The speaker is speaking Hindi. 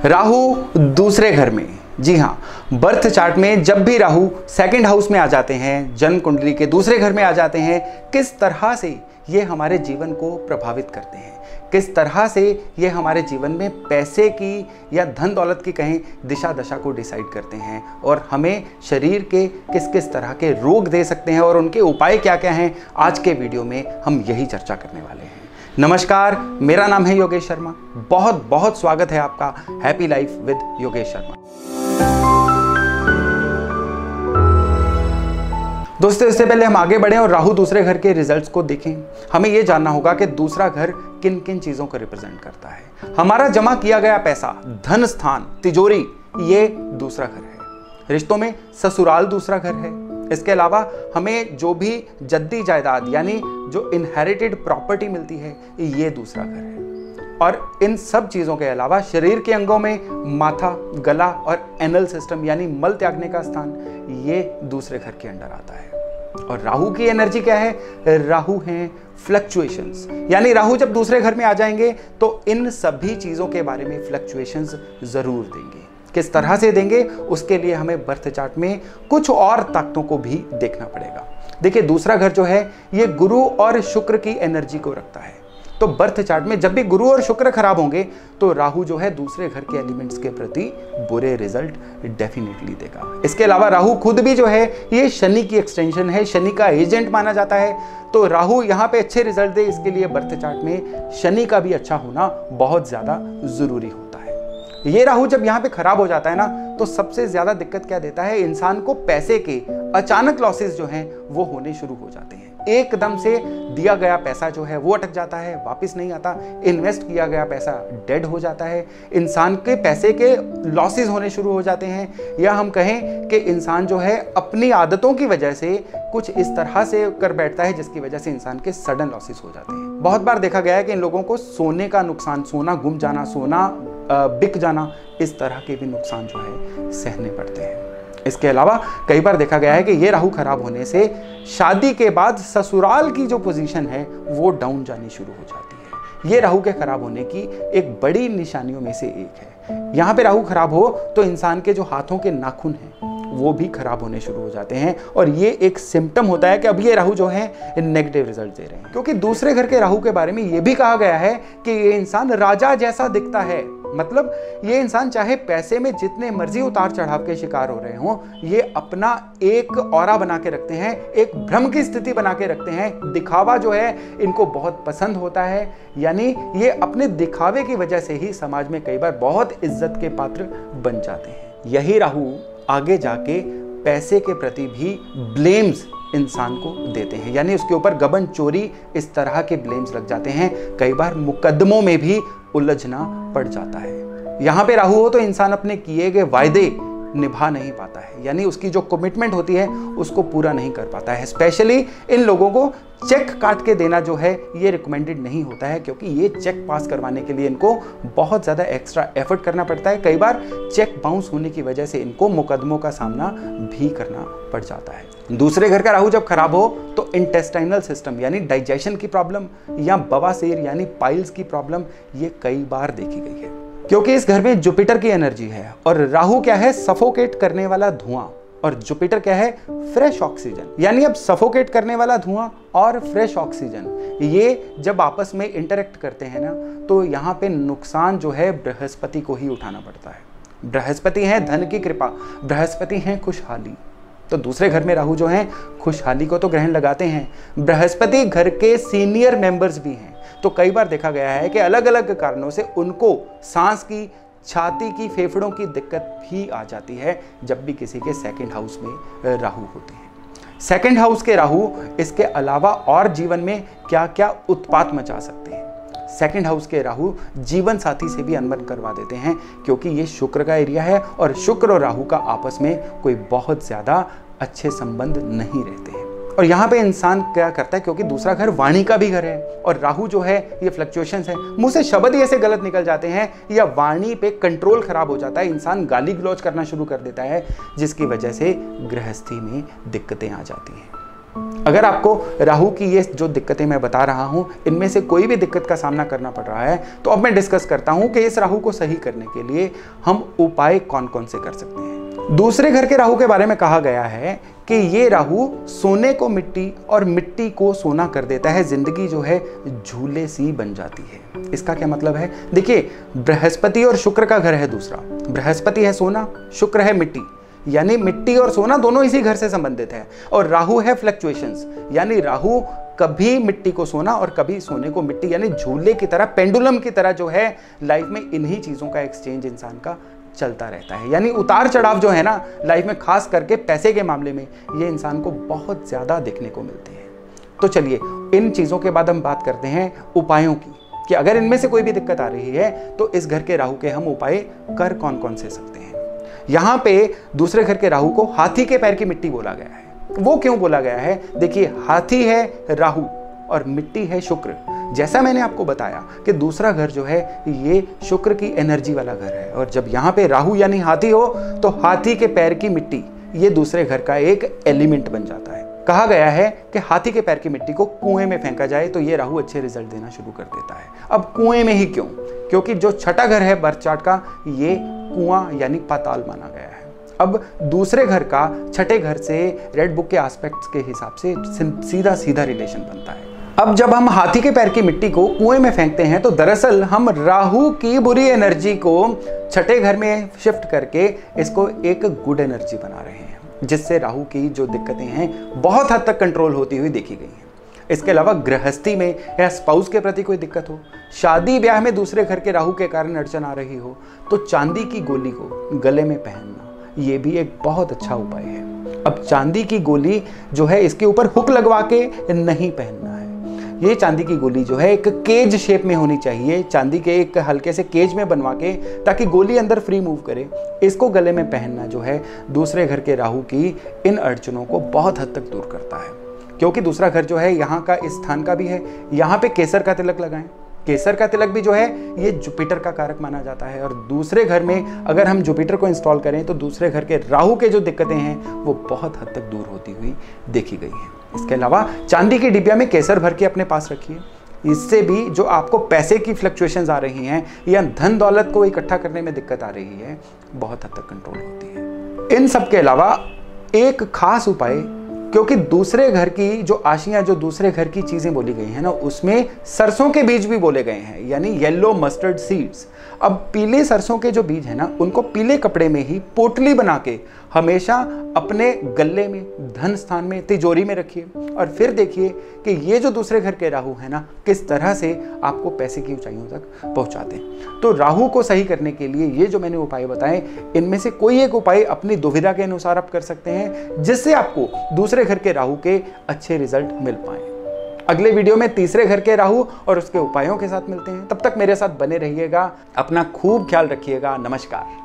राहु दूसरे घर में। जी हाँ, बर्थ चार्ट में जब भी राहु सेकंड हाउस में आ जाते हैं, जन्म कुंडली के दूसरे घर में आ जाते हैं, किस तरह से ये हमारे जीवन को प्रभावित करते हैं, किस तरह से ये हमारे जीवन में पैसे की या धन दौलत की कहें दिशा दशा को डिसाइड करते हैं और हमें शरीर के किस किस तरह के रोग दे सकते हैं और उनके उपाय क्या क्या हैं, आज के वीडियो में हम यही चर्चा करने वाले हैं। नमस्कार, मेरा नाम है योगेश शर्मा। बहुत बहुत स्वागत है आपका happy life with Yogesh Sharma. दोस्तों, इससे पहले हम आगे बढ़ें और राहु दूसरे घर के रिजल्ट्स को देखें, हमें यह जानना होगा कि दूसरा घर किन किन चीजों को रिप्रेजेंट करता है। हमारा जमा किया गया पैसा, धन स्थान, तिजोरी, ये दूसरा घर है। रिश्तों में ससुराल दूसरा घर है। इसके अलावा हमें जो भी जद्दी जायदाद यानी जो इनहेरिटेड प्रॉपर्टी मिलती है, ये दूसरा घर है। और इन सब चीजों के अलावा शरीर के अंगों में माथा, गला और एनल सिस्टम यानी मल त्यागने का स्थान, ये दूसरे घर के अंडर आता है। और राहु की एनर्जी क्या है? राहु हैं फ्लक्चुएशंस, यानी राहु जब दूसरे घर में आ जाएंगे तो इन सभी चीजों के बारे में फ्लक्चुएशंस जरूर देंगे। किस तरह से देंगे, उसके लिए हमें बर्थ चार्ट में कुछ और ताकतों को भी देखना पड़ेगा। देखिए, दूसरा घर जो है ये गुरु और शुक्र की एनर्जी को रखता है। तो बर्थ चार्ट में जब भी गुरु और शुक्र खराब होंगे तो राहु जो है दूसरे घर के एलिमेंट्स के प्रति बुरे रिजल्ट डेफिनेटली देगा। इसके अलावा राहु खुद भी जो है ये शनि की एक्सटेंशन है, शनि का एजेंट माना जाता है। तो राहु यहाँ पे अच्छे रिजल्ट दे, इसके लिए बर्थ चार्ट में शनि का भी अच्छा होना बहुत ज्यादा जरूरी होता है। ये राहु जब यहाँ पे खराब हो जाता है ना, तो सबसे ज्यादा दिक्कत क्या देता है? इंसान को पैसे के अचानक लॉसेस जो हैं वो होने शुरू हो जाते हैं। एकदम से दिया गया पैसा जो है वो अटक जाता है, वापस नहीं आता। इन्वेस्ट किया गया पैसा डेड हो जाता है। इंसान के पैसे के लॉसेस होने शुरू हो जाते हैं, या हम कहें कि इंसान जो है अपनी आदतों की वजह से कुछ इस तरह से कर बैठता है जिसकी वजह से इंसान के सडन लॉसेस हो जाते हैं। बहुत बार देखा गया है कि इन लोगों को सोने का नुकसान, सोना गुम जाना, सोना बिक जाना, इस तरह के भी नुकसान जो है सहने पड़ते हैं। इसके अलावा कई बार देखा गया है कि ये राहु खराब होने से शादी के बाद ससुराल की जो पोजीशन है वो डाउन जानी शुरू हो जाती है। ये राहु के खराब होने की एक बड़ी निशानियों में से एक है। यहाँ पे राहु खराब हो तो इंसान के जो हाथों के नाखून हैं वो भी खराब होने शुरू हो जाते हैं, और ये एक सिम्टम होता है कि अब ये राहु जो है नेगेटिव रिजल्ट दे रहे हैं। क्योंकि दूसरे घर के राहु के बारे में ये भी कहा गया है कि ये इंसान राजा जैसा दिखता है। मतलब ये इंसान चाहे पैसे में जितने मर्जी उतार चढ़ाव के शिकार हो रहे हों, ये अपना एक ऑरा बना के रखते हैं, एक भ्रम की स्थिति बना के रखते हैं। दिखावा जो है इनको बहुत पसंद होता है, यानी ये अपने दिखावे की वजह से ही समाज में कई बार बहुत इज्जत के पात्र बन जाते हैं। यही राहु आगे जाके पैसे के प्रति भी ब्लेम्स इंसान को देते हैं, यानी उसके ऊपर गबन, चोरी, इस तरह के ब्लेम्स लग जाते हैं। कई बार मुकदमों में भी उलझना पड़ जाता है। यहाँ पे राहु हो तो इंसान अपने किए गए वायदे निभा नहीं पाता है, यानी उसकी जो कमिटमेंट होती है उसको पूरा नहीं कर पाता है। स्पेशली इन लोगों को चेक काट के देना जो है ये रिकमेंडेड नहीं होता है, क्योंकि ये चेक पास करवाने के लिए इनको बहुत ज़्यादा एक्स्ट्रा एफर्ट करना पड़ता है। कई बार चेक बाउंस होने की वजह से इनको मुकदमों का सामना भी करना पड़ जाता है। दूसरे घर का राहु जब खराब हो तो इंटेस्टाइनल सिस्टम यानी डाइजेशन की प्रॉब्लम या बवासीर यानी पाइल्स की प्रॉब्लम ये कई बार देखी गई है, क्योंकि इस घर में जुपिटर की एनर्जी है। और राहु क्या है? सफोकेट करने वाला धुआं, और जुपिटर क्या है? Fresh oxygen. यानी अब सफोकेट करने वाला धुआं और फ्रेश ऑक्सीजन ये जब आपस में इंटरेक्ट करते हैं ना, तो यहाँ पे नुकसान जो है बृहस्पति को ही उठाना पड़ता है। बृहस्पति है धन की कृपा, बृहस्पति है खुशहाली। तो दूसरे घर में राहु जो है खुशहाली को तो ग्रहण लगाते हैं। बृहस्पति घर के सीनियर मेंबर्स भी हैं, तो कई बार देखा गया है कि अलग अलग कारणों से उनको सांस की, छाती की, फेफड़ों की दिक्कत भी आ जाती है जब भी किसी के सेकंड हाउस में राहु होते हैं। सेकंड हाउस के राहु इसके अलावा और जीवन में क्या क्या उत्पात मचा सकते हैं? सेकंड हाउस के राहु जीवन साथी से भी अनबन करवा देते हैं, क्योंकि ये शुक्र का एरिया है और शुक्र और राहु का आपस में कोई बहुत ज्यादा अच्छे संबंध नहीं रहते हैं। और यहाँ पे इंसान क्या करता है, क्योंकि दूसरा घर वाणी का भी घर है और राहु जो है ये फ्लक्चुएशंस है, मुंह से शब्द ही ऐसे गलत निकल जाते हैं या वाणी पे कंट्रोल खराब हो जाता है, इंसान गाली गलौज करना शुरू कर देता है, जिसकी वजह से गृहस्थी में दिक्कतें आ जाती हैं। अगर आपको राहु की ये जो दिक्कतें मैं बता रहा हूं, इनमें से कोई भी दिक्कत का सामना करना पड़ रहा है, तो अब मैं डिस्कस करता हूं कि इस राहु को सही करने के लिए हम उपाय कौन कौन से कर सकते हैं। दूसरे घर के राहु के बारे में कहा गया है कि ये राहु सोने को मिट्टी और मिट्टी को सोना कर देता है। जिंदगी जो है झूले सी बन जाती है। इसका क्या मतलब है? देखिए, बृहस्पति और शुक्र का घर है दूसरा। बृहस्पति है सोना, शुक्र है मिट्टी, यानी मिट्टी और सोना दोनों इसी घर से संबंधित है। और राहु है फ्लक्चुएशंस, यानी राहु कभी मिट्टी को सोना और कभी सोने को मिट्टी, यानी झूले की तरह, पेंडुलम की तरह जो है लाइफ में इन्हीं चीजों का एक्सचेंज इंसान का चलता रहता है। यानी उतार चढ़ाव जो है ना लाइफ में, खास करके पैसे के मामले में, ये इंसान को बहुत ज्यादा देखने को मिलते हैं। तो चलिए इन चीजों के बाद हम बात करते हैं उपायों की, कि अगर इनमें से कोई भी दिक्कत आ रही है तो इस घर के राहु के हम उपाय कर कौन कौन से सकते हैं। यहां पे दूसरे घर के राहु को हाथी के पैर की मिट्टी बोला गया है। वो क्यों बोला गया है? देखिए, हाथी है राहु और मिट्टी है शुक्र। जैसा मैंने आपको बताया कि दूसरा घर जो है ये शुक्र की एनर्जी वाला घर है, और जब यहाँ पे राहु यानी हाथी हो तो हाथी के पैर की मिट्टी ये दूसरे घर का एक एलिमेंट बन जाता है। कहा गया है कि हाथी के पैर की मिट्टी को कुएं में फेंका जाए तो ये राहु अच्छे रिजल्ट देना शुरू कर देता है। अब कुएं में ही क्यों? क्योंकि जो छठा घर है बर्थ चार्ट का, ये कुआं यानी पाताल माना गया है। अब दूसरे घर का छठे घर से रेड बुक के एस्पेक्ट्स के हिसाब से सीधा सीधा रिलेशन बनता है। अब जब हम हाथी के पैर की मिट्टी को कुएं में फेंकते हैं तो दरअसल हम राहु की बुरी एनर्जी को छठे घर में शिफ्ट करके इसको एक गुड एनर्जी बना रहे हैं, जिससे राहु की जो दिक्कतें हैं बहुत हद तक कंट्रोल होती हुई देखी गई हैं। इसके अलावा गृहस्थी में या स्पाउस के प्रति कोई दिक्कत हो, शादी ब्याह में दूसरे घर के राहु के कारण अड़चन आ रही हो, तो चांदी की गोली को गले में पहनना ये भी एक बहुत अच्छा उपाय है। अब चांदी की गोली जो है इसके ऊपर हुक लगवा के नहीं पहनना है। ये चांदी की गोली जो है एक केज शेप में होनी चाहिए, चांदी के एक हल्के से केज में बनवा के, ताकि गोली अंदर फ्री मूव करे। इसको गले में पहनना जो है दूसरे घर के राहु की इन अड़चनों को बहुत हद तक दूर करता है। क्योंकि दूसरा घर जो है यहाँ का इस स्थान का भी है। यहाँ पे केसर का तिलक लगाएं। केसर का तिलक भी जो है ये जुपिटर का कारक माना जाता है, और दूसरे घर में अगर हम जुपिटर को इंस्टॉल करें तो दूसरे घर के राहु के जो दिक्कतें हैं वो बहुत हद तक दूर होती हुई देखी गई हैं। इसके अलावा चांदी की डिबिया में केसर भर के अपने पास रखिए। इससे भी जो आपको पैसे की फ्लक्चुएशंस आ रही हैं या धन दौलत को इकट्ठा करने में दिक्कत आ रही है, बहुत हद तक कंट्रोल होती है। इन सब के अलावा एक खास उपाय, क्योंकि दूसरे घर की जो आशियां, जो दूसरे घर की चीजें बोली गई हैं ना, उसमें सरसों के बीज भी बोले गए हैं, यानी येलो मस्टर्ड सीड्स। अब पीले सरसों के जो बीज है ना, उनको पीले कपड़े में ही पोटली बना के हमेशा अपने गले में, धन स्थान में, तिजोरी में रखिए, और फिर देखिए कि ये जो दूसरे घर के राहु है ना, किस तरह से आपको पैसे की ऊंचाइयों तक पहुंचाते हैं। तो राहु को सही करने के लिए ये जो मैंने उपाय बताए, इनमें से कोई एक उपाय अपनी दुविधा के अनुसार आप कर सकते हैं, जिससे आपको दूसरे घर के राहु के अच्छे रिजल्ट मिल पाए। अगले वीडियो में तीसरे घर के राहु और उसके उपायों के साथ मिलते हैं। तब तक मेरे साथ बने रहिएगा, अपना खूब ख्याल रखिएगा। नमस्कार।